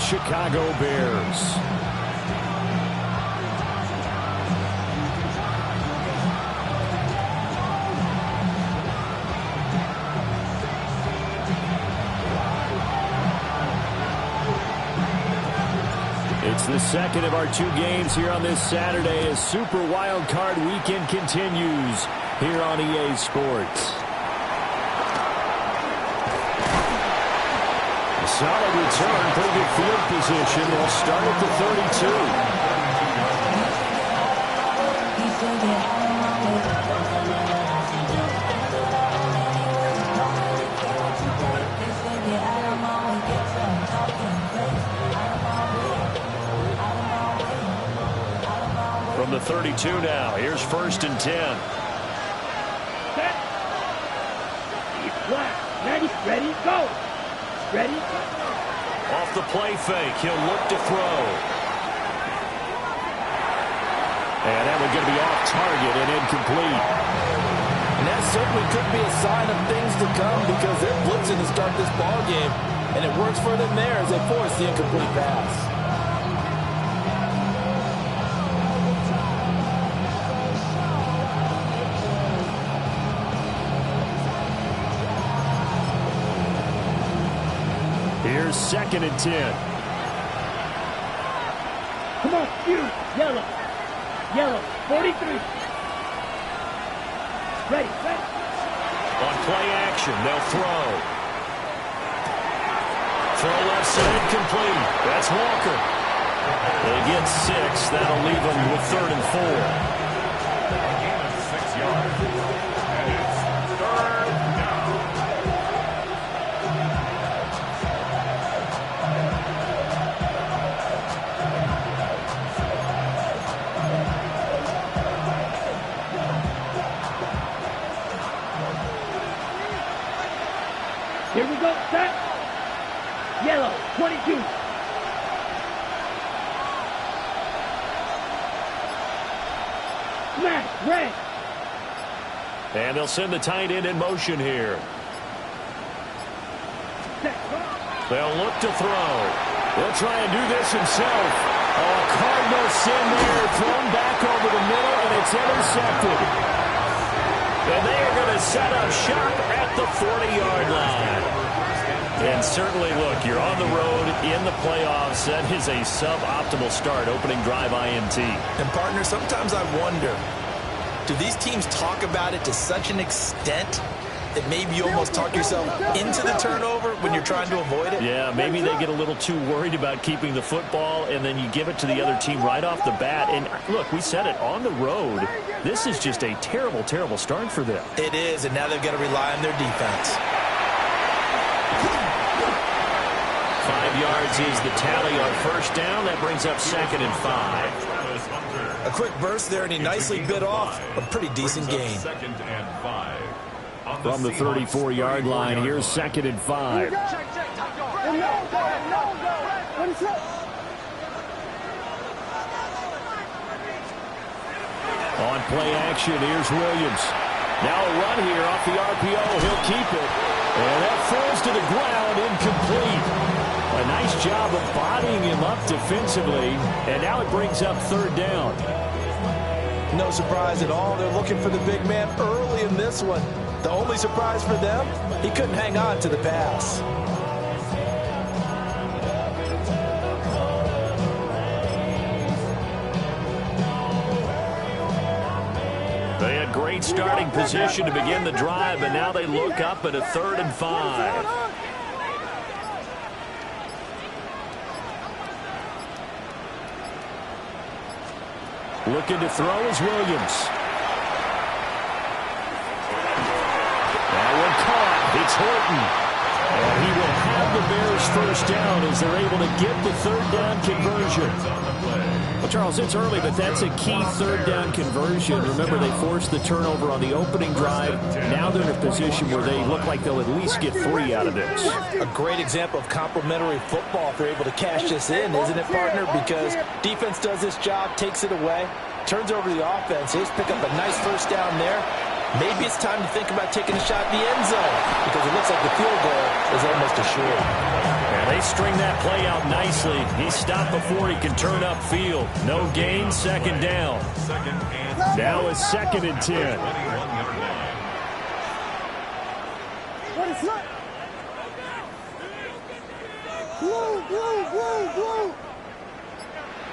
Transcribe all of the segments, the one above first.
Chicago Bears. It's the second of our two games here on this Saturday as Super Wildcard Weekend continues here on EA Sports. A solid return, pretty good field position. They'll start at the 32. From the 32 now, here's 1st and 10. Set. Ready, ready, go. Ready. Off the play fake, he'll look to throw. And that one's going to be off target and incomplete. And that certainly could be a sign of things to come because they're blitzing to start this ball game, and it works for them there as they force the incomplete pass. Here's 2nd and 10. Come on, shoot. Yellow. Yellow. 43. Ready, ready. On play action, they'll throw. Throw left side complete. That's Walker. They get 6. That'll leave them with 3rd and 4. 6 yards. And it's 3rd down. Here we go, set. Yellow, 22. Smash, red. And they'll send the tight end in motion here. Set. They'll look to throw. He'll try and do this himself. Oh, Cardinal sin there, thrown back over the middle, and it's intercepted. And they are going to set up shop at the 40-yard line. And certainly, look, you're on the road in the playoffs. That is a suboptimal start, opening drive INT. And, partner, sometimes I wonder, do these teams talk about it to such an extent that maybe you almost talk yourself into the turnover when you're trying to avoid it? Yeah, maybe they get a little too worried about keeping the football, and then you give it to the other team right off the bat. And, look, we said it, on the road, this is just a terrible, terrible start for them. It is, and now they've got to rely on their defense. 5 yards is the tally on 1st down. That brings up 2nd and 5. A quick burst there, and he nicely bit off a pretty decent gain. 2nd and 5. From the 34-yard line, here's 2nd and 5. On play action, here's Williams. Now a run here off the RPO. He'll keep it. And that falls to the ground, incomplete. A nice job of bodying him up defensively. And now it brings up 3rd down. No surprise at all. They're looking for the big man early in this one. The only surprise for them, he couldn't hang on to the pass. They had great starting position to begin the drive, and now they look up at a 3rd and 5. Looking to throw is Williams. That one caught. It's Horton. And he will have the Bears 1st down as they're able to get the 3rd down conversion. Well, Charles, it's early, but that's a key 3rd down conversion. Remember, they forced the turnover on the opening drive. Now they're in a position where they look like they'll at least get 3 out of this. A great example of complementary football if they're able to cash this in, isn't it, partner? Because defense does this job, takes it away, turns over to the offense. They just pick up a nice 1st down there. Maybe it's time to think about taking a shot in the end zone because it looks like the field goal is almost assured. And They string that play out nicely. He's stopped before he can turn upfield. No gain, second down. Now it's 2nd and 10. What is that? Blue.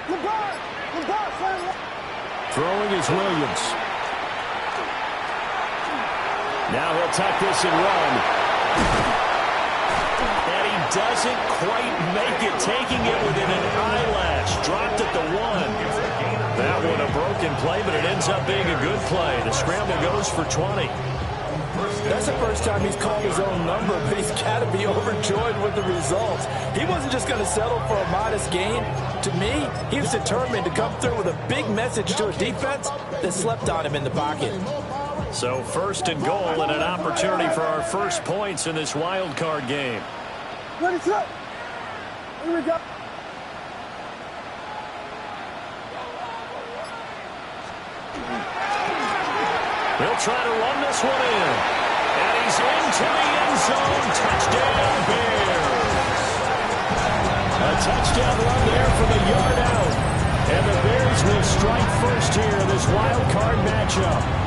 LeBron, Throwing is Williams. Now he'll tuck this and run. And he doesn't quite make it, taking it within an eyelash. Dropped at the 1. That one a broken play, but it ends up being a good play. The scramble goes for 20. That's the first time he's called his own number, but he's got to be overjoyed with the results. He wasn't just going to settle for a modest gain. To me, he was determined to come through with a big message to a defense that slept on him in the pocket. So 1st and goal and an opportunity for our first points in this wild card game. what is up? Here we go. He'll try to run this one in. And he's into the end zone. Touchdown, Bears. A touchdown run there from a yard out. And the Bears will strike first here in this wild card matchup.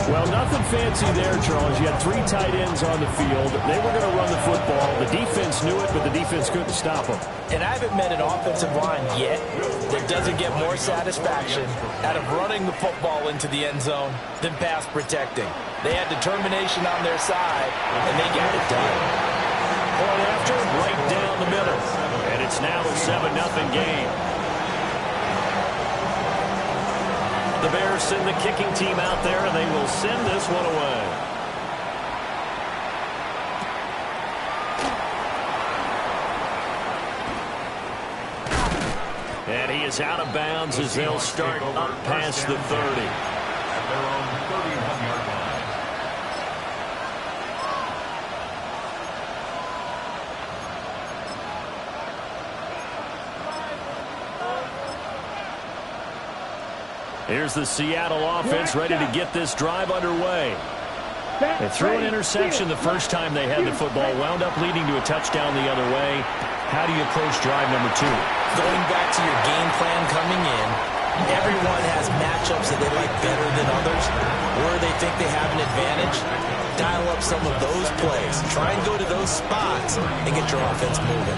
Well, nothing fancy there, Charles. You had 3 tight ends on the field. They were going to run the football. The defense knew it, but the defense couldn't stop them. And I haven't met an offensive line yet that doesn't get more satisfaction out of running the football into the end zone than pass protecting. They had determination on their side, and they got it done. Point after, right down the middle. And it's now a 7-0 game. The Bears send the kicking team out there, and they will send this one away. And he is out of bounds as they'll start up past the 30. At their own 31-yard line. Here's the Seattle offense ready to get this drive underway. They threw an interception the first time they had the football, wound up leading to a touchdown the other way. How do you approach drive number 2? Going back to your game plan coming in, everyone has matchups that they like better than others, where they think they have an advantage. Dial up some of those plays. Try and go to those spots and get your offense moving.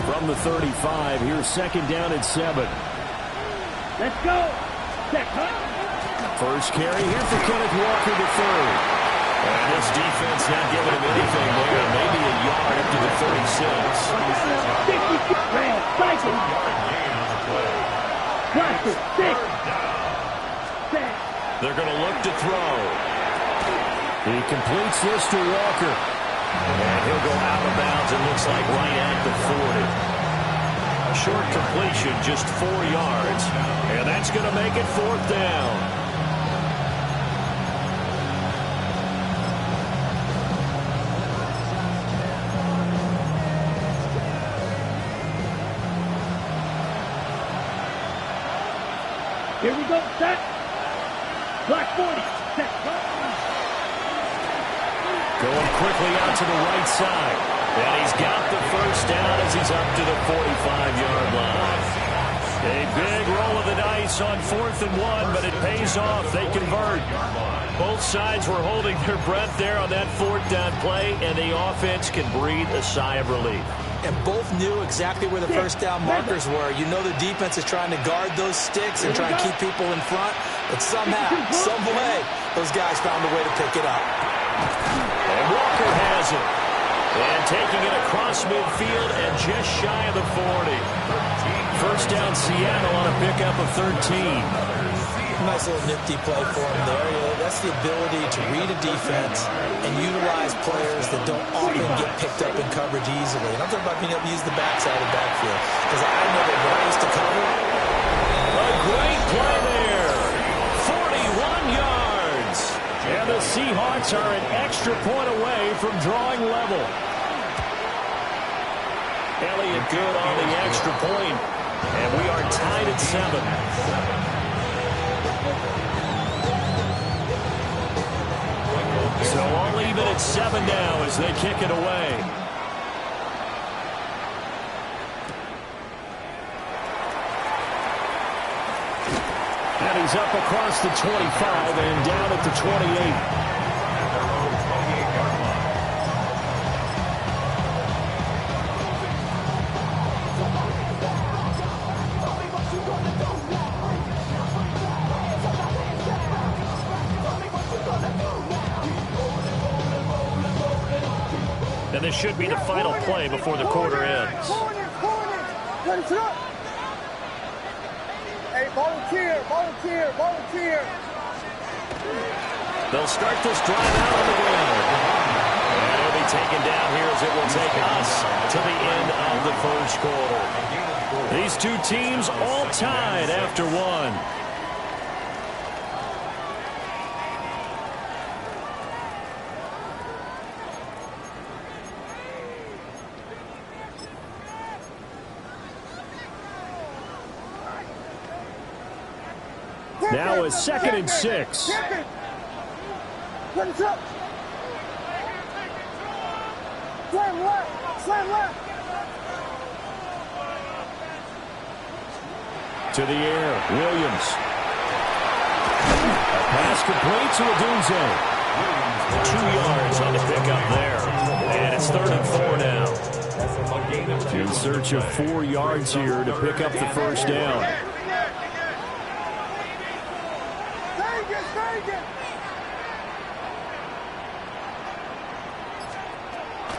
From the 35, here's 2nd down and 7. Let's go. Set, huh? First carry here for Kenneth Walker III. And this defense not giving him anything there. Maybe a yard up to the 36. 60, red, cycle. Cluster, 6. Set. They're going to look to throw. He completes this to Walker. And he'll go out of bounds, it looks like right at the 40. A short completion, just 4 yards. And that's going to make it 4th down. Here we go. Set. Black 40. Set. Going quickly out to the right side. And he's got the first down as he's up to the 45-yard line. A big roll of the dice on 4th and 1, but it pays off. They convert. Both sides were holding their breath there on that 4th down play, and the offense can breathe a sigh of relief. And both knew exactly where the first down markers were. You know the defense is trying to guard those sticks and try and keep people in front. But somehow, some way, those guys found a way to pick it up. And Walker has it. And taking it across midfield and just shy of the 40. First down Seattle on a pickup of 13. Nice little nifty play for him there. You know, that's the ability to read a defense and utilize players that don't often get picked up in coverage easily. And I'm talking about being able to use the backside of the backfield. Because I know that ways to cover. A great play there. 41 yards. And the Seahawks are an extra point away from drawing level. Elliott good on the extra point. And we are tied at 7. So all even at 7 now as they kick it away. And he's up across the 25 and down at the 28. And this should be the final play before the quarter ends. Hey, volunteer. They'll start this drive out on the ground. And it'll be taken down here as it will take us to the end of the first quarter. These two teams all tied after one. Now is 2nd and 6. Slam left. To the air, Williams. A pass complete to Odunze. 2 yards on the pickup there. And it's 3rd and 4 now. In search of 4 yards here to pick up the first down.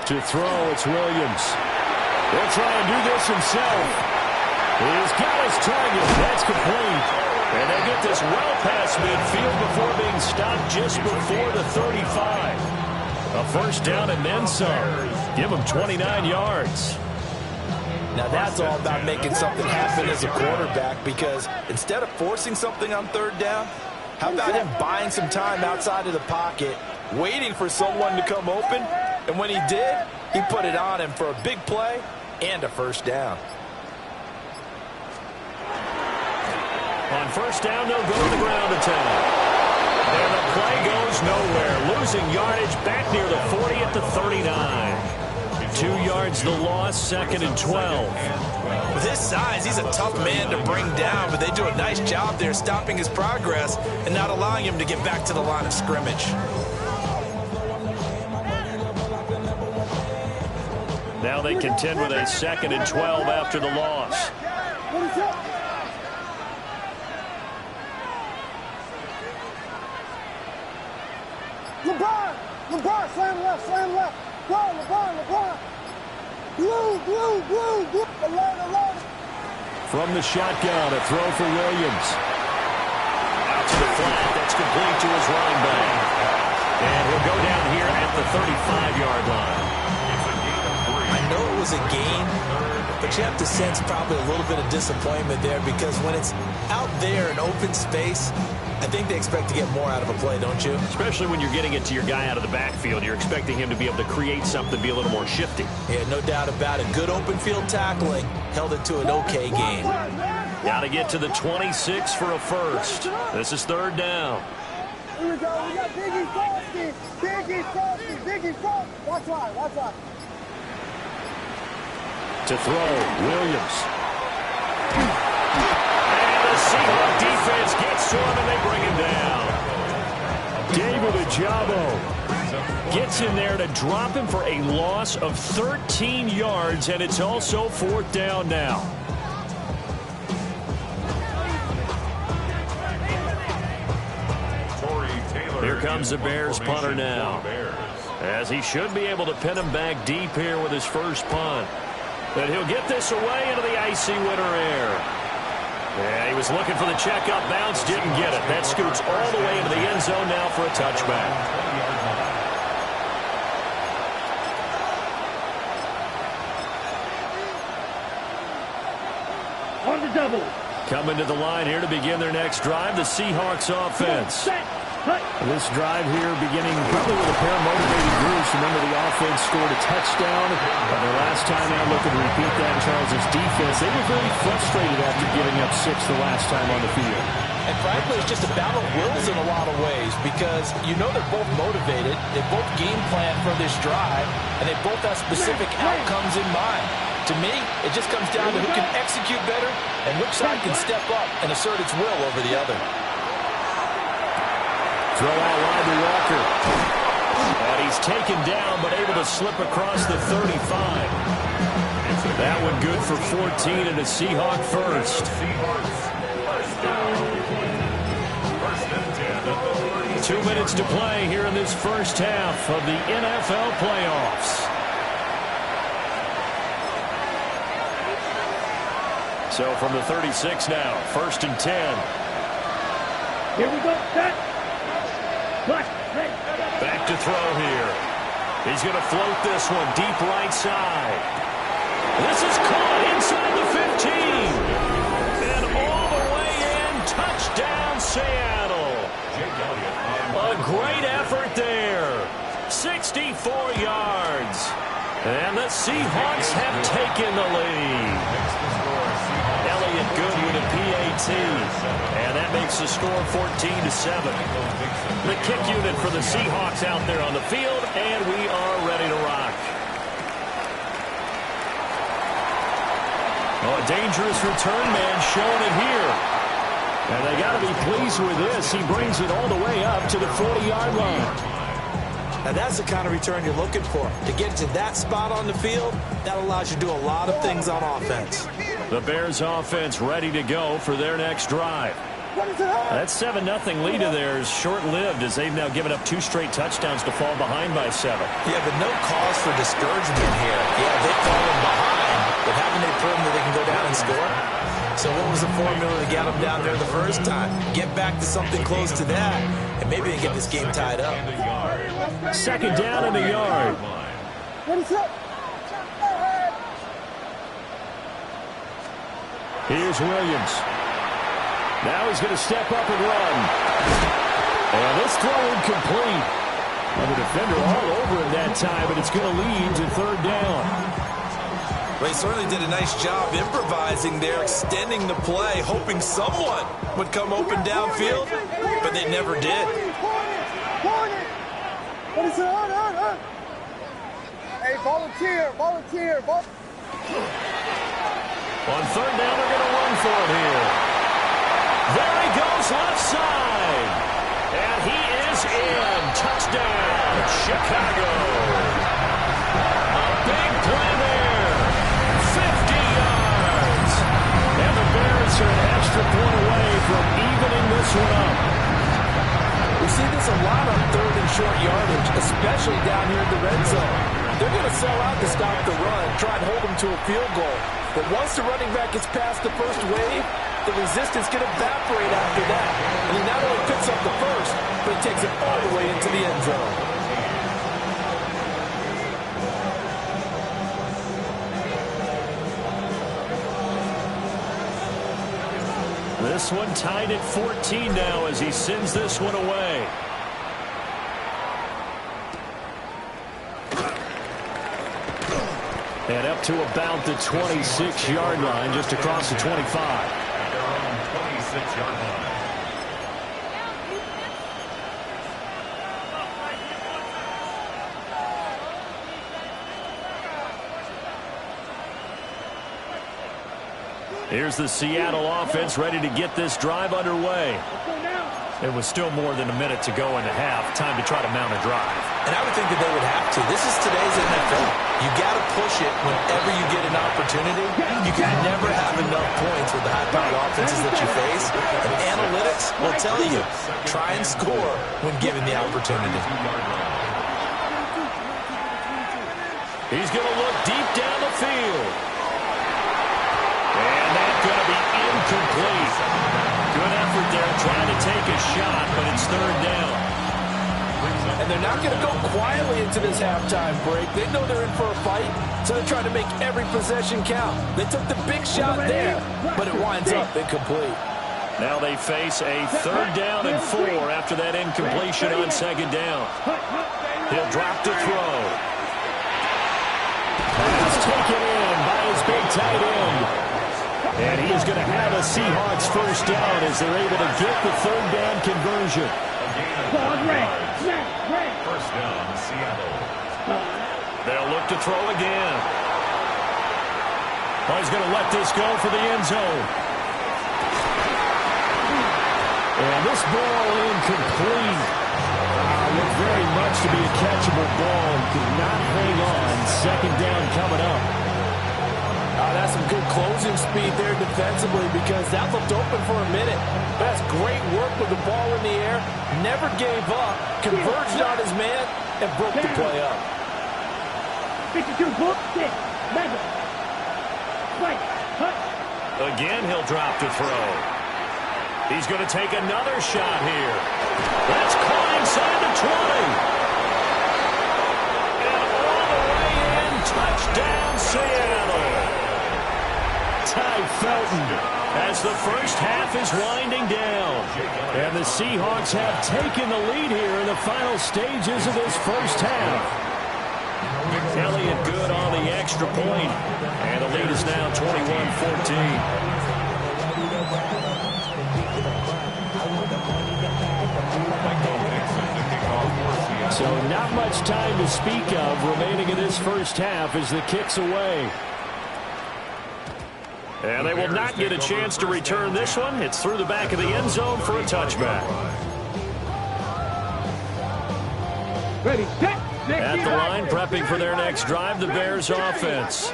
To throw, it's Williams. He'll try and do this himself. He's got his target. That's complete. And they get this well past midfield before being stopped just before the 35. A first down and then some. Give him 29 yards. Now that's all about making something happen as a quarterback, because instead of forcing something on 3rd down, how about him buying some time outside of the pocket, waiting for someone to come open, and when he did, he put it on him for a big play and a first down. On first down, they'll go to the ground attack. And the play goes nowhere. Losing yardage back near the 40 at the 39. 2 yards the loss, 2nd and 12. With his size, he's a tough man to bring down, but they do a nice job there stopping his progress and not allowing him to get back to the line of scrimmage. Now they contend with a 2nd and 12 after the loss. LeBron, slam left. Go, LeBron. Blue. Alert. From the shotgun, a throw for Williams. Out to the flat, that's complete to his running back. And he'll go down here at the 35-yard line. I know it was a gain, but you have to sense probably a little bit of disappointment there, because when it's out there in open space, I think they expect to get more out of a play, don't you? Especially when you're getting it to your guy out of the backfield. You're expecting him to be able to create something, be a little more shifty. Yeah, no doubt about it. Good open field tackling held it to an okay gain. Got to get to the 26 for a first. This is 3rd down. Here we go. We got Biggie Frosty. Watch out. To throw, Williams. And the Seahawks defense gets to him and they bring him down. David Ojabo gets in there to drop him for a loss of 13 yards, and it's also 4th down now. Here comes the Bears punter now, as he should be able to pin him back deep here with his first punt. But he'll get this away into the icy winter air. Yeah, he was looking for the check-up bounce, didn't get it. That scoots all the way into the end zone now for a touchback. On the double. Coming to the line here to begin their next drive, the Seahawks offense. This drive here beginning probably with a pair of motivated groups. Remember, the offense scored a touchdown. Their last time out, looking to repeat that. Charles' defense, they were very frustrated after giving up 6 the last time on the field. And frankly, it's just a battle of wills in a lot of ways because you know they're both motivated. They both game plan for this drive, and they both have specific outcomes in mind. To me, it just comes down to who can execute better and which side can step up and assert its will over the other. Throw out wide to Walker. And he's taken down, but able to slip across the 35. That one good for 14 and a Seahawk first. 2 minutes to play here in this first half of the NFL playoffs. So from the 36 now, 1st and 10. Here we go. Set. Back to throw here. He's going to float this one deep right side. This is caught inside the 15. And all the way in. Touchdown, Seattle. A great effort there. 64 yards. And the Seahawks have taken the lead. Elliott good with a PAT. And that makes the score 14-7. The kick unit for the Seahawks out there on the field, and we are ready to rock. Oh, a dangerous return man showing it here. And they got to be pleased with this. He brings it all the way up to the 40-yard line. Now that's the kind of return you're looking for. To get to that spot on the field, that allows you to do a lot of things on offense. The Bears offense ready to go for their next drive. That 7-0 lead of theirs short-lived as they've now given up 2 straight touchdowns to fall behind by 7. Yeah, but no cause for discouragement here. Yeah, they've fallen behind, but haven't they proven that they can go down and score? So what was the formula to get them down there the first time? Get back to something close to that, and maybe they get this game tied up. 2nd down and a yard. Here's Williams. Now he's going to step up and run. And this throw incomplete. And the defender all over him that time, but it's going to lead to 3rd down. Well, he certainly did a nice job improvising there, extending the play, hoping someone would come open downfield, but they never did. Hey, volunteer. On 3rd down, they're going to run for it here. There he goes, left side. And he is in. Touchdown, Chicago. A big play there. 50 yards. And the Bears are an extra point away from evening this one up. We see this a lot on 3rd and short yardage, especially down here in the red zone. They're going to sell out to stop the run, try and hold them to a field goal. But once the running back gets past the first wave, the resistance can evaporate after that. And he not only picks up the first, but he takes it all the way into the end zone. This one tied at 14 now as he sends this one away. And up to about the 26-yard line, just across the 25. At their own 26-yard line. Here's the Seattle offense ready to get this drive underway. There was still more than a minute to go in the half. Time to try to mount a drive. And I would think that they would have to. This is today's NFL. You got to push it whenever you get an opportunity. You can never have enough points with the high-powered offenses that you face. And analytics will tell you, try and score when given the opportunity. He's going to look deep down the field. And that's going to be incomplete. Good effort there trying to take a shot, but it's 3rd down. And they're not going to go quietly into this halftime break. They know they're in for a fight, so they're trying to make every possession count. They took the big shot there, but it winds up incomplete. Now they face a 3rd down and 4 after that incompletion on 2nd down. He'll drop to throw. Pass taken in by his big tight end. And he is going to have a Seahawks 1st down as they're able to get the 3rd down conversion. First down, Seattle. They'll look to throw again. Oh, he's going to let this go for the end zone. And this ball incomplete. Looked very much to be a catchable ball and could not hang on. 2nd down coming up. That's some good closing speed there defensively because that looked open for a minute. That's great work with the ball in the air. Never gave up. Converged on his man and broke the play up. 52, book, 6, mega. Right, hut. Again, he'll drop to throw. He's going to take another shot here. That's caught inside the 20. And all the way in, touchdown Seattle. Ty Felton as the first half is winding down. And the Seahawks have taken the lead here in the final stages of this first half. Elliott good on the extra point. And the lead is now 21-14. So not much time to speak of remaining in this first half as the kick's away. And they will not get a chance to return this one. It's through the back of the end zone for a touchback. Ready, set. At the line, prepping for their next drive, the Bears offense.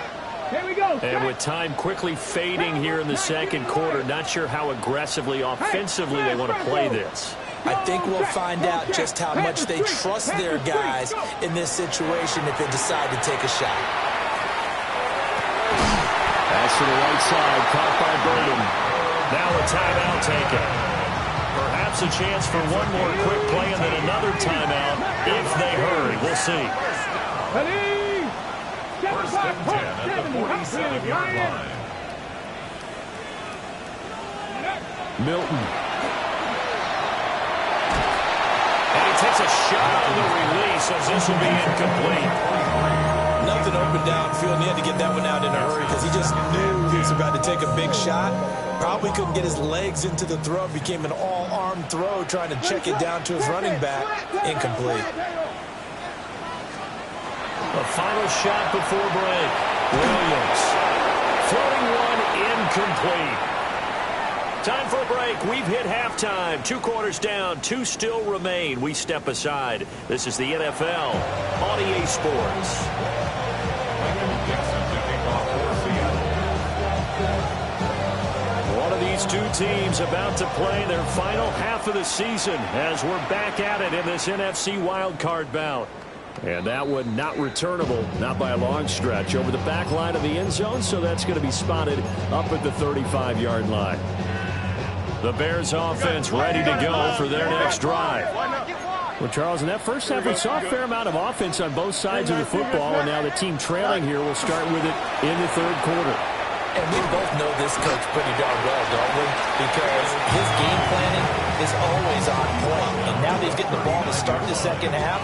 Here we go. And with time quickly fading here in the 2nd quarter, not sure how aggressively, offensively they want to play this. I think we'll find out just how much they trust their guys in this situation if they decide to take a shot. Pass to the right side, caught by Burden. Now a timeout taken. Perhaps a chance for one more quick play and then another timeout if they hurry. We'll see. Ready? First and 10 at the 47-yard line. Milton. And he takes a shot on the release as this will be incomplete. Nothing open downfield, and he had to get that one out in a hurry because he just knew he was about to take a big shot. Probably couldn't get his legs into the throw. Became an all-arm throw trying to check it down to his running back. Incomplete. A final shot before break. Williams. Floating one incomplete. Time for a break. We've hit halftime. 2 quarters down. 2 still remain. We step aside. This is the NFL on EA Sports. One of these 2 teams about to play their final half of the season as we're back at it in this NFC wildcard bout. And that one not returnable, not by a long stretch, over the back line of the end zone, so that's going to be spotted up at the 35-yard line. The Bears offense ready to go for their next drive. Well, Charles, in that first half, we saw a fair amount of offense on both sides of the football, and now the team trailing here will start with it in the 3rd quarter. And we both know this coach pretty darn well, don't we? Because his game planning is always on point. And now that he's getting the ball to start the 2nd half,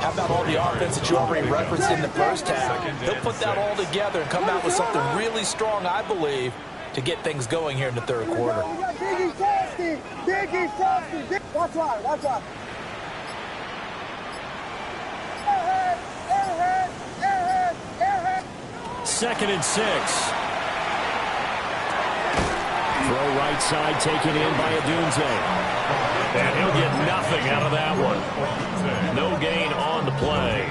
how about all the offense that you already referenced in the first half? He'll put that all together and come out with something really strong, I believe, to get things going here in the 3rd quarter. Biggie Frosty! Biggie Frosty! Watch out, watch out. Airhead! Airhead! Airhead! Airhead! 2nd and 6. Throw right side taken in by Adunze. And he'll get nothing out of that one. No gain on the play.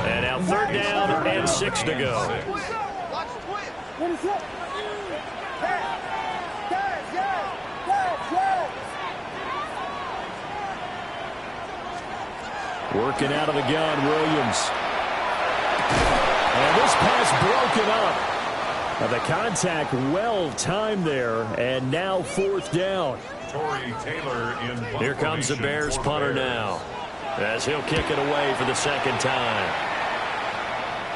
And now 3rd down and 6 to go. Working out of the gun, Williams. And this pass broken up. Now the contact well timed there, and now 4th down. Here comes the Bears punter now, as he'll kick it away for the 2nd time.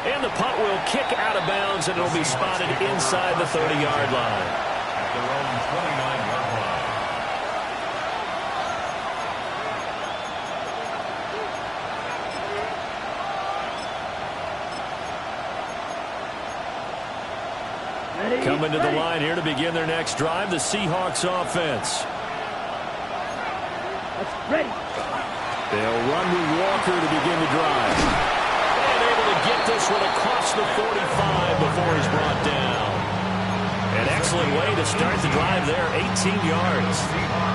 And the punt will kick out of bounds, and it'll be spotted inside the 30-yard line. At their own 29-yard line. Coming to the line here to begin their next drive, the Seahawks offense. Ready. They'll run with Walker to begin the drive. And able to get this one across the 45 before he's brought down. An excellent way to start the drive there, 18 yards.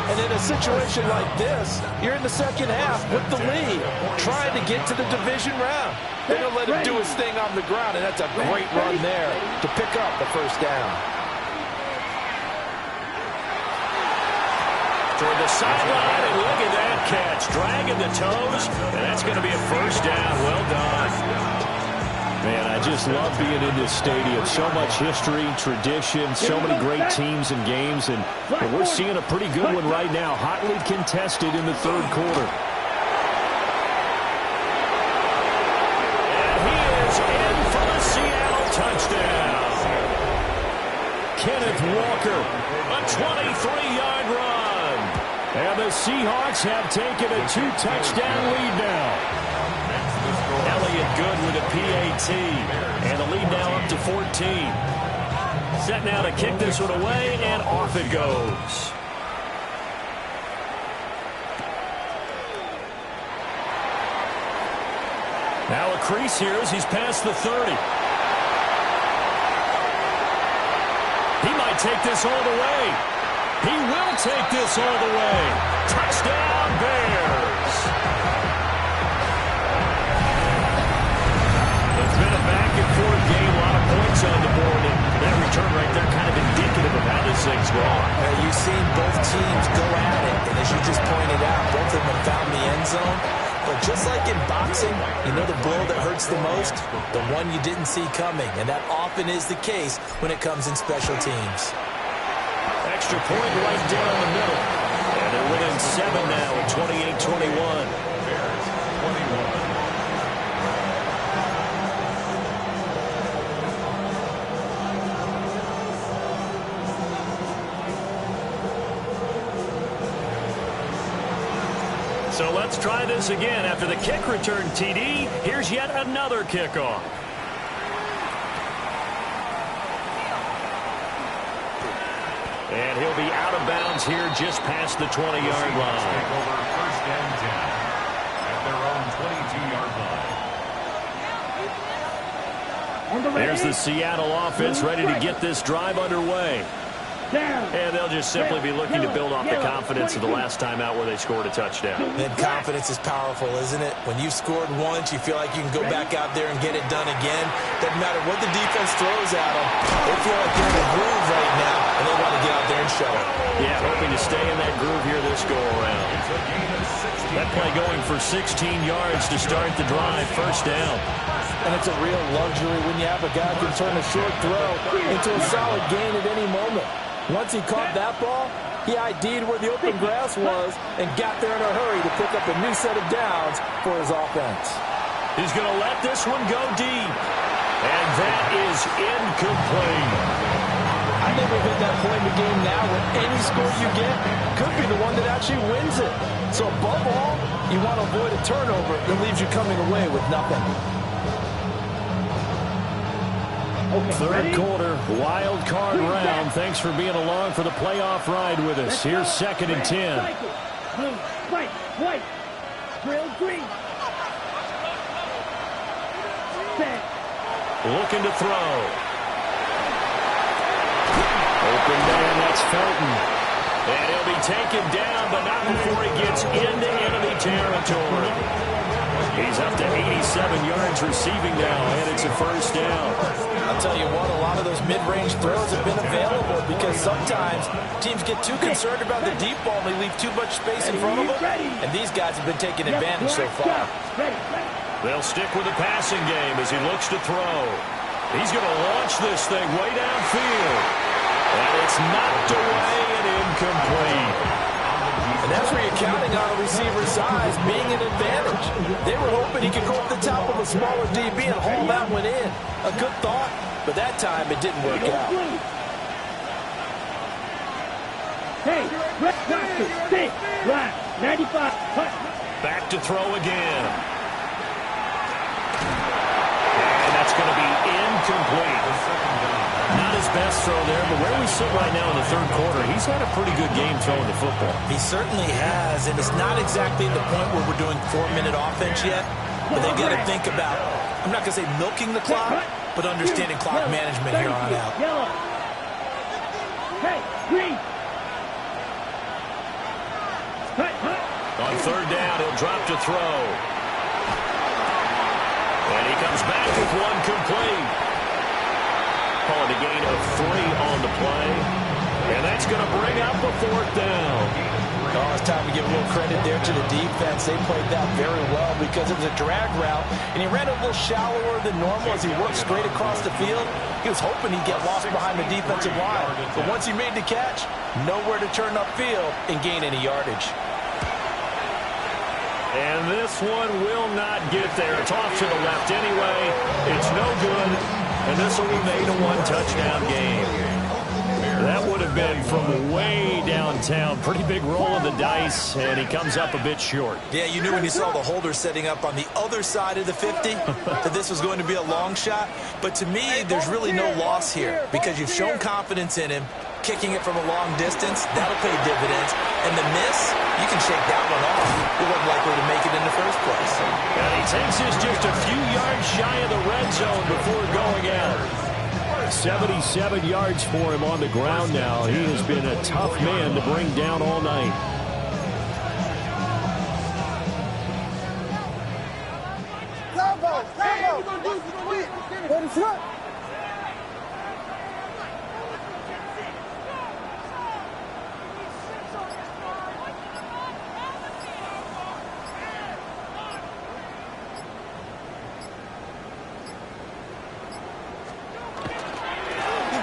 And in a situation like this, you're in the second half with the lead, trying to get to the division round. They're going to let him do his thing on the ground, and that's a great run there to pick up the first down. Toward the sideline, and look at that catch. Dragging the toes, and that's going to be a first down. Well done. Man, I just love being in this stadium. So much history, tradition, so many great teams and games, and we're seeing a pretty good one right now. Hotly contested in the third quarter. And he is in for the Seattle touchdown. Kenneth Walker, a 23-yard run. And the Seahawks have taken a 2-touchdown lead now. Elliott good with a PAT. And the lead now up to 14. Set now to kick this one away, and off it goes. Now a crease here as he's past the 30. He might take this all the way. He will take this all the way. Touchdown, Bears. It's been a back-and-forth game, a lot of points on the board, and that return right there kind of indicative of how this thing's going. You've seen both teams go at it, and as you just pointed out, both of them have found the end zone. But just like in boxing, you know the blow that hurts the most? The one you didn't see coming, and that often is the case when it comes in special teams. Extra point right down the middle. And they're within 7 now at 28-21. Bears 21. So let's try this again. After the kick return TD, here's yet another kickoff. And he'll be out of bounds here just past the 20-yard line. Take over first and 10 at their own 22-yard line. There's the Seattle offense ready to get this drive underway. And they'll just simply be looking to build off the confidence of the last time out where they scored a touchdown. And confidence is powerful, isn't it? When you've scored once, you feel like you can go back out there and get it done again. Doesn't matter what the defense throws at them. They feel like they're in a groove right now, and they want to get out there and show it. Yeah, hoping to stay in that groove here this go-around. That play going for 16 yards to start the drive, first down. And it's a real luxury when you have a guy who can turn a short throw into a solid gain at any moment. Once he caught that ball, he ID'd where the open grass was and got there in a hurry to pick up a new set of downs for his offense. He's going to let this one go deep. And that is incomplete. I think we've hit that point in the game now where any score you get could be the one that actually wins it. So above all, you want to avoid a turnover that leaves you coming away with nothing. Okay, Third quarter, wild card round. Thanks for being along for the playoff ride with us. Here's second and 10. Blue, white, white, grill, green. Set. Looking to throw. Open man, that's Felton. And he'll be taken down, but not before he gets into enemy territory. He's up to 87 yards receiving now, and it's a first down. I'll tell you what, a lot of those mid-range throws have been available because sometimes teams get too concerned about the deep ball and they leave too much space in front of them, and these guys have been taking advantage so far. They'll stick with the passing game as he looks to throw. He's going to launch this thing way downfield. And it's knocked away and incomplete. And that's where you're counting on a receiver's size being an advantage. They were hoping he could go up the top of a smaller DB and haul that one in. A good thought, but that time it didn't work out. Hey, red doctor, stick, right, 95, cut. Back to throw again. And that's going to be incomplete. Not his best nice throw there, but where we sit right now in the third quarter, he's had a pretty good game throwing the football. He certainly has, and it's not exactly the point where we're doing 4-minute offense yet, but they've got to think about, I'm not going to say milking the clock, but understanding clock management here on out. Yellow. Hey, green. On third down, he'll drop to throw. And he comes back with one complete. Calling a gain of 3 on the play. And that's going to bring up the fourth down. Oh, it's time to give a little credit there to the defense. They played that very well because it was a drag route, and he ran a little shallower than normal as he worked straight across the field. He was hoping he'd get lost behind the defensive line. But once he made the catch, nowhere to turn upfield and gain any yardage. And this one will not get there. It's off to the left anyway. It's no good. And this will remain a one-touchdown game. That would have been from way downtown. Pretty big roll of the dice, and he comes up a bit short. Yeah, you knew when you saw the holder setting up on the other side of the 50 that this was going to be a long shot. But to me, there's really no loss here because you've shown confidence in him. Kicking it from a long distance, that'll pay dividends. And the miss, you can shake that one off. You weren't likely to make it in the first place. And he takes this just a few yards shy of the red zone before going out. 77 yards for him on the ground now. He has been a tough man to bring down all night. Combo! What is up?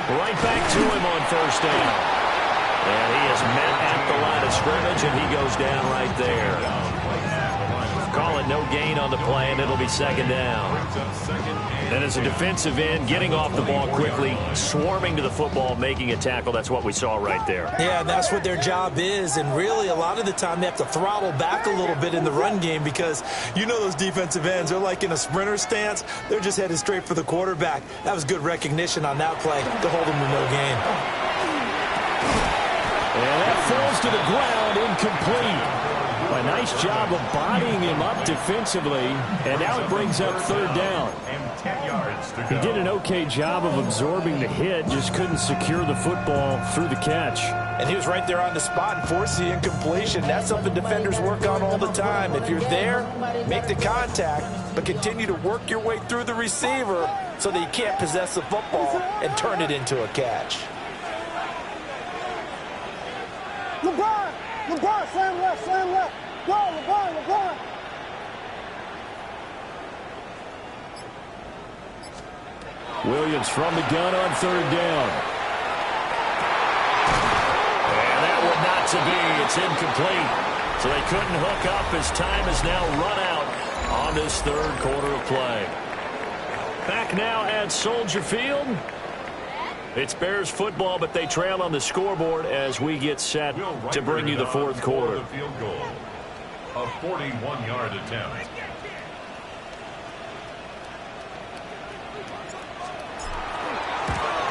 Right back to him on first down. And he is met at the line of scrimmage, and he goes down right there. Call it no gain on the play, and it'll be second down. And as a defensive end, getting off the ball quickly, swarming to the football, making a tackle, that's what we saw right there. Yeah, that's what their job is, and really a lot of the time they have to throttle back a little bit in the run game because you know those defensive ends, they're like in a sprinter stance. They're just headed straight for the quarterback. That was good recognition on that play to hold them to no gain. And that falls to the ground, incomplete. A nice job of bodying him up defensively, and now it brings up third down. He did an okay job of absorbing the hit, just couldn't secure the football through the catch. And he was right there on the spot and forced the incompletion. That's something defenders work on all the time. If you're there, make the contact, but continue to work your way through the receiver so that you can't possess the football and turn it into a catch. LeBron, slam left. Go, LeBron. Williams from the gun on third down. And that would not to be. It's incomplete. So they couldn't hook up as time is now run out on this third quarter of play. Back now at Soldier Field. It's Bears football, but they trail on the scoreboard as we get set to bring you the fourth quarter. Field goal. A 41-yard attempt.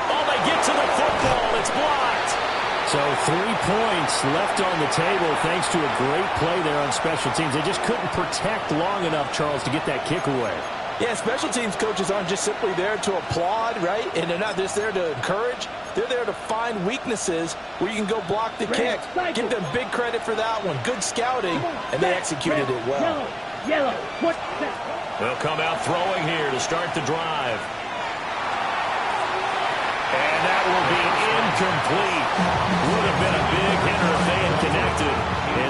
Oh, they get to the football. It's blocked. So 3 points left on the table thanks to a great play there on special teams. They just couldn't protect long enough, Charles, to get that kick away. Yeah, special teams coaches aren't just simply there to applaud, right? And they're not just there to encourage. They're there to find weaknesses where you can go block the kick. Give them big credit for that one. Good scouting, and they executed it well. Yellow. What? They'll come out throwing here to start the drive. And that will be incomplete. Would have been a big hitter if they had connected.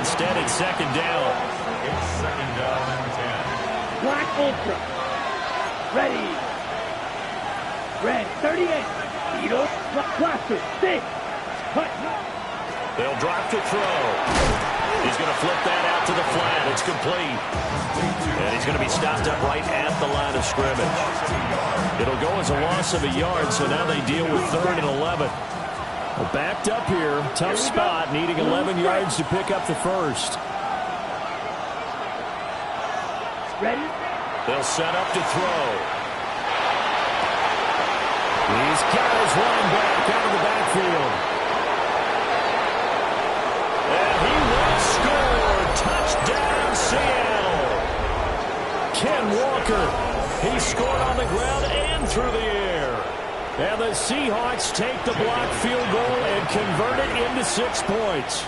Instead, it's second down. It's second down and 10. Black Ultra. Ready. Red 38. Beetle. Blaster. 6. Cut. They'll drop to throw. He's going to flip that out to the flat. It's complete. And he's going to be stopped up right at the line of scrimmage. It'll go as a loss of a yard, so now they deal with third and 11. Well, backed up here. Tough spot, needing 11 yards to pick up the first. Ready? They'll set up to throw. He's got his running back out of the backfield. And he will score. Touchdown, Seattle. Ken Walker. He scored on the ground and through the air. And the Seahawks take the blocked field goal and convert it into 6 points.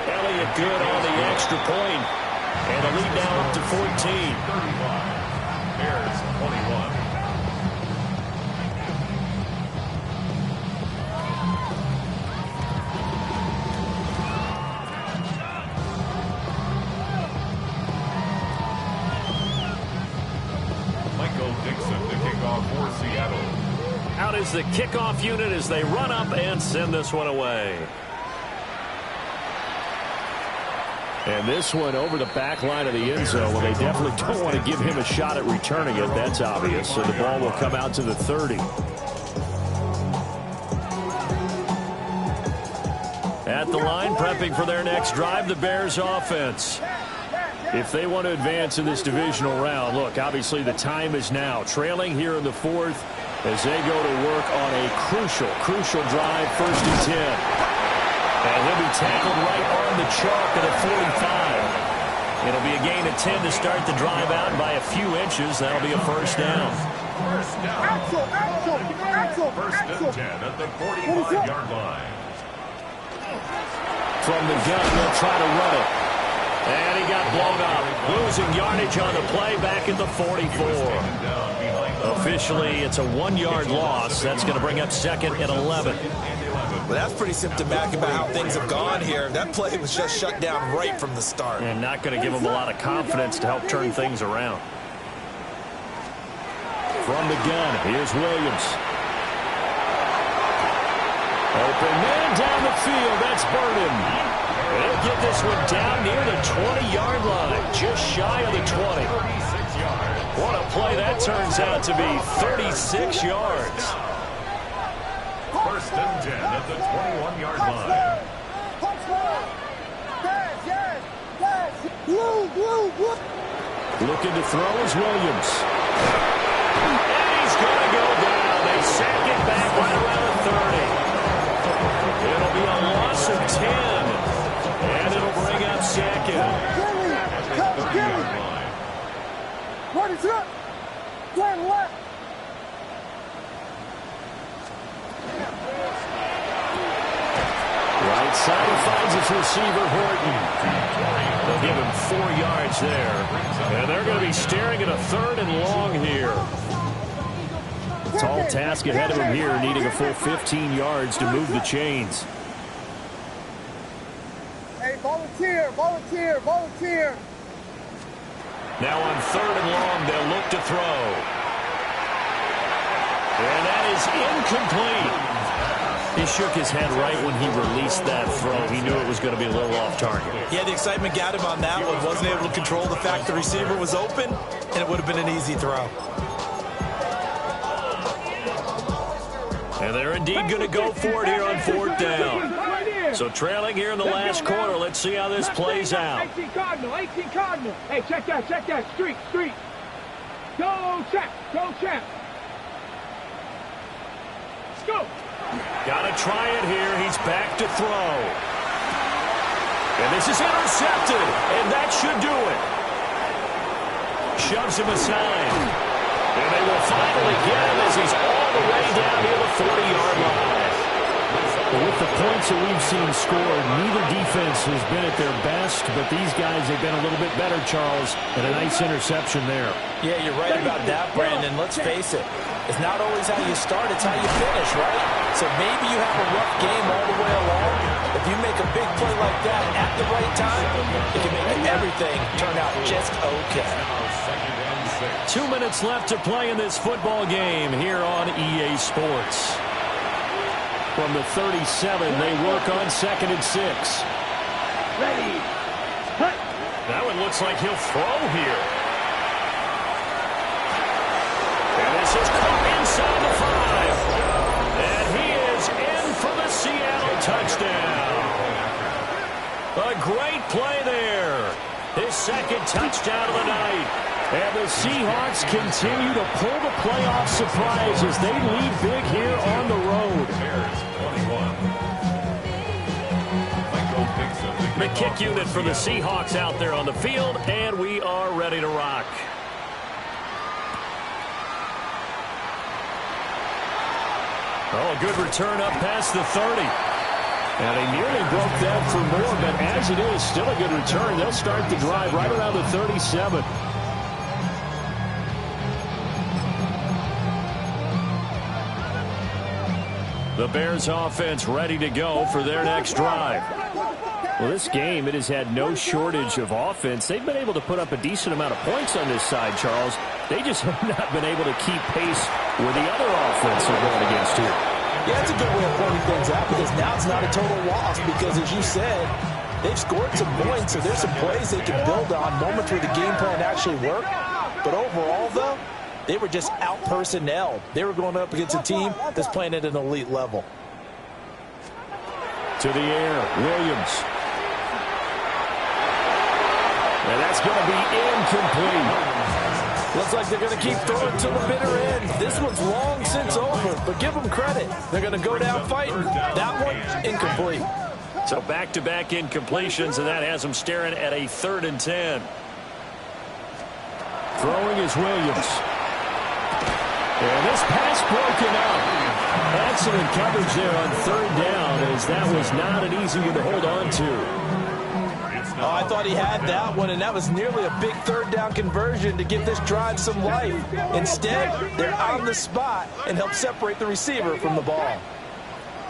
Elliott good on the extra point. And the lead now up to 14. 31. Bears 21. For Seattle. Out is the kickoff unit as they run up and send this one away. And this one over the back line of the end zone. Well, they definitely don't want to give him a shot at returning it. That's obvious. So the ball will come out to the 30. At the line, prepping for their next drive, the Bears offense. If they want to advance in this divisional round, look, obviously the time is now. Trailing here in the 4th as they go to work on a crucial drive, 1st and 10. And he'll be tackled right on the chalk at a 45. It'll be a gain of 10 to start the drive out by a few inches. That'll be a 1st down. First and 10 at the 45-yard line. From the gun, they'll try to run it. And he got blown up. Losing yardage on the play back at the 44. Officially, it's a 1-yard loss. That's going to bring up 2nd and 11. Well, that's pretty symptomatic about how things have gone here. That play was just shut down right from the start. And not going to give him a lot of confidence to help turn things around. From the gun, here's Williams. Open man down the field. That's Burden. They'll get this one down near the 20-yard line, just shy of the 20. What a play that turns out to be, 36 yards. 1st and 10 at the 21-yard line. Looking to throw is Williams. And he's going to go down. They sack it back right around the 30. It'll be a loss of 10. And it'll bring up 2nd. What is up? Turn left. Right side finds its receiver, Horton. They'll give him 4 yards there. And they're going to be staring at a 3rd and long here. Tall task ahead of him here, needing a full 15 yards to move the chains. Volunteer. Now on 3rd and long, they'll look to throw. And that is incomplete. He shook his head right when he released that throw. He knew it was going to be a little off target. Yeah, the excitement got him on that one. Wasn't able to control the fact the receiver was open, and it would have been an easy throw. And they're indeed going to go for it here on 4th down. So trailing here in the last quarter. Let's see how this plays out. 18 Cardinal. Hey, check that. Street. Go, check. Go. Got to try it here. He's back to throw. And this is intercepted. And that should do it. Shoves him aside. And they will finally get him as he's all the way down near the 40-yard line. But with the points that we've seen scored, neither defense has been at their best, but these guys have been a little bit better, Charles, and a nice interception there. Yeah, you're right about that, Brandon. Let's face it. It's not always how you start, it's how you finish, right? So maybe you have a rough game all the way along. If you make a big play like that at the right time, it can make everything turn out just okay. 2 minutes left to play in this football game here on EA Sports. From the 37, they work on 2nd and 6. Ready. Cut. That one looks like he'll throw here. And this is caught inside the 5. And he is in for the Seattle touchdown. A great play there. His 2nd touchdown of the night. And the Seahawks continue to pull the playoff surprise as they lead big here on the road. The kick unit for the Seahawks out there on the field, and we are ready to rock. Oh, a good return up past the 30. And they nearly broke that for more, but as it is, still a good return. They'll start the drive right around the 37. The Bears offense ready to go for their next drive. Well, this game, it has had no shortage of offense. They've been able to put up a decent amount of points on this side, Charles. They just have not been able to keep pace with the other offense they're going against here. Yeah, that's a good way of pointing things out because now it's not a total loss because, as you said, they've scored some points, so there's some plays they can build on, moments where the game plan actually worked. But overall, though, they were just out-personnelled. They were going up against a team that's playing at an elite level. To the air, Williams. And that's going to be incomplete. Looks like they're going to keep throwing to the bitter end. This one's long since over, but give them credit. They're going to go down fighting. That one, incomplete. So back-to-back incompletions, and that has them staring at a 3rd and 10. Throwing is Williams. And this pass broken up. Excellent coverage there on 3rd down, as that was not an easy one to hold on to. Oh, I thought he had that one, and that was nearly a big 3rd down conversion to give this drive some life. Instead, they're on the spot and help separate the receiver from the ball.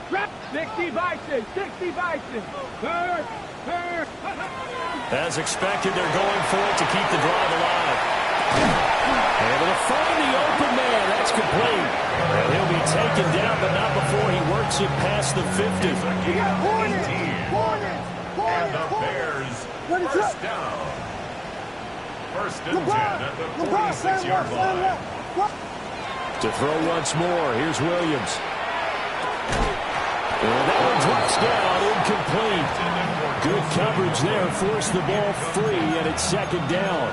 60 Bison, 60 Bison. As expected, they're going for it to keep the drive alive. Able to find the open man. That's complete. And he'll be taken down, but not before he works it past the 50. And the Bears first down. 1st and 10 at the 46-yard line. To throw once more, here's Williams. And that one drops down, incomplete. Good coverage there, forced the ball free, and it's 2nd down.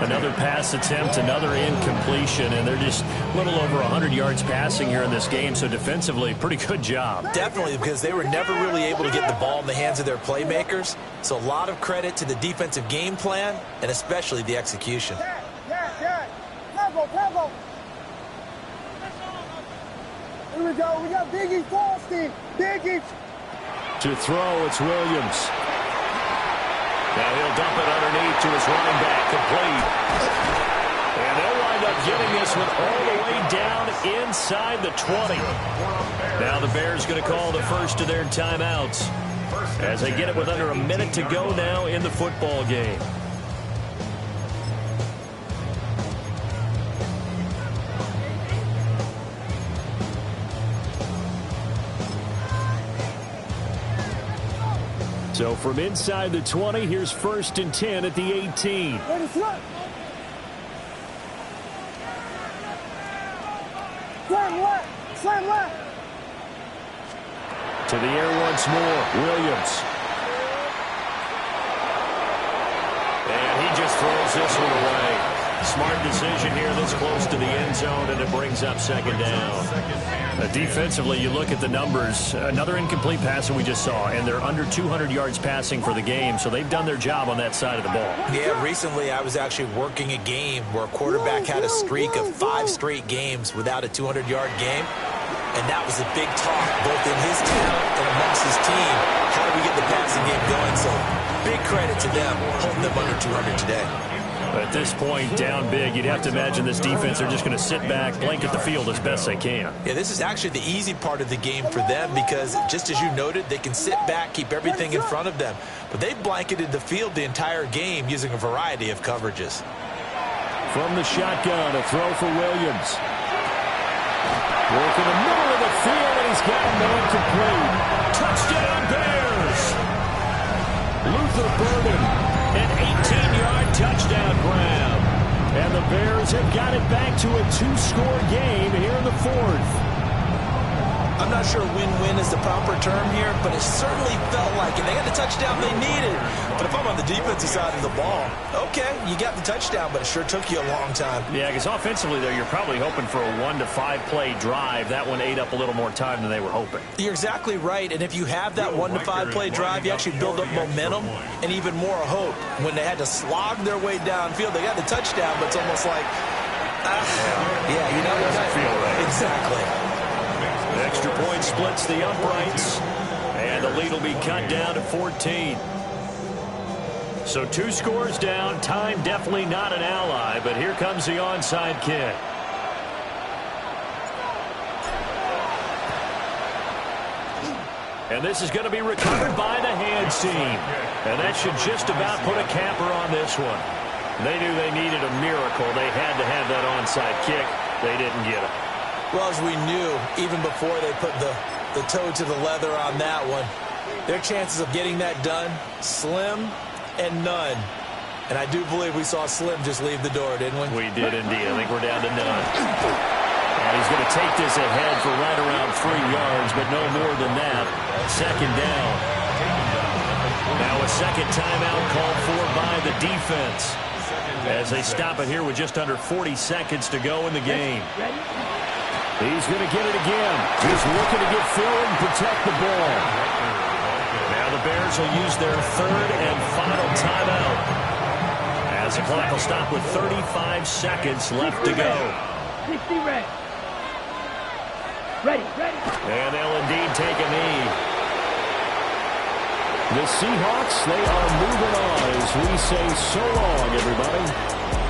Another pass attempt, another incompletion, and they're just a little over 100 yards passing here in this game, so defensively, pretty good job. Definitely, because they were never really able to get the ball in the hands of their playmakers, so a lot of credit to the defensive game plan, and especially the execution. Tempo. Here we go. We got Biggie Frosty. Biggie. To throw, it's Williams. Now he'll dump it underneath to his running back, complete. And they'll wind up getting this one all the way down inside the 20. Now the Bears going to call the first of their timeouts as they get it with under a minute to go now in the football game. So from inside the 20, here's 1st and 10 at the 18. Slam left. To the air once more, Williams. And he just throws this one away. Smart decision here this close to the end zone, and it brings up 2nd down. Defensively, you look at the numbers. Another incomplete pass that we just saw, and they're under 200 yards passing for the game, so they've done their job on that side of the ball. Yeah, recently I was actually working a game where a quarterback had a streak of 5 straight games without a 200-yard game, and that was a big talk both in his town and amongst his team. How do we get the passing game going? So big credit to them holding them under 200 today. At this point, down big, you'd have to imagine this defense are just going to sit back, blanket the field as best they can. Yeah, this is actually the easy part of the game for them because, just as you noted, they can sit back, keep everything in front of them. But they've blanketed the field the entire game using a variety of coverages. From the shotgun, a throw for Williams. Work in the middle of the field, and he's got a man complete. Touchdown, Bears! Luther Burden. An 18-yard touchdown grab. And the Bears have got it back to a 2-score game here in the 4th. I'm not sure win-win is the proper term here, but it certainly felt like it. They got the touchdown they needed. But if I'm on the defensive side of the ball, okay, you got the touchdown, but it sure took you a long time. Yeah, because offensively, though, you're probably hoping for a 1 to 5 play drive. That one ate up a little more time than they were hoping. You're exactly right, and if you have that 1 to 5 play drive, you actually build up momentum and even more hope. When they had to slog their way downfield, they got the touchdown, but it's almost like, yeah, you know, it doesn't feel right. Exactly. Extra point splits the uprights, and the lead will be cut down to 14. So 2 scores down. Time definitely not an ally, but here comes the onside kick. And this is going to be recovered by the hands team. And that should just about put a capper on this one. They knew they needed a miracle. They had to have that onside kick. They didn't get it. Well, as we knew, even before they put the toe to the leather on that one, their chances of getting that done, slim and none. And I do believe we saw Slim just leave the door, didn't we? We did indeed. I think we're down to none. And he's going to take this ahead for right around 3 yards, but no more than that. Second down. Now a second timeout called for by the defense, as they stop it here with just under 40 seconds to go in the game. He's going to get it again. He's looking to get Phil and protect the ball. Now the Bears will use their third and final timeout, as the clock will stop with 35 seconds left to go. 60 red. Ready. And they'll indeed take a knee. The Seahawks, they are moving on as we say so long, everybody.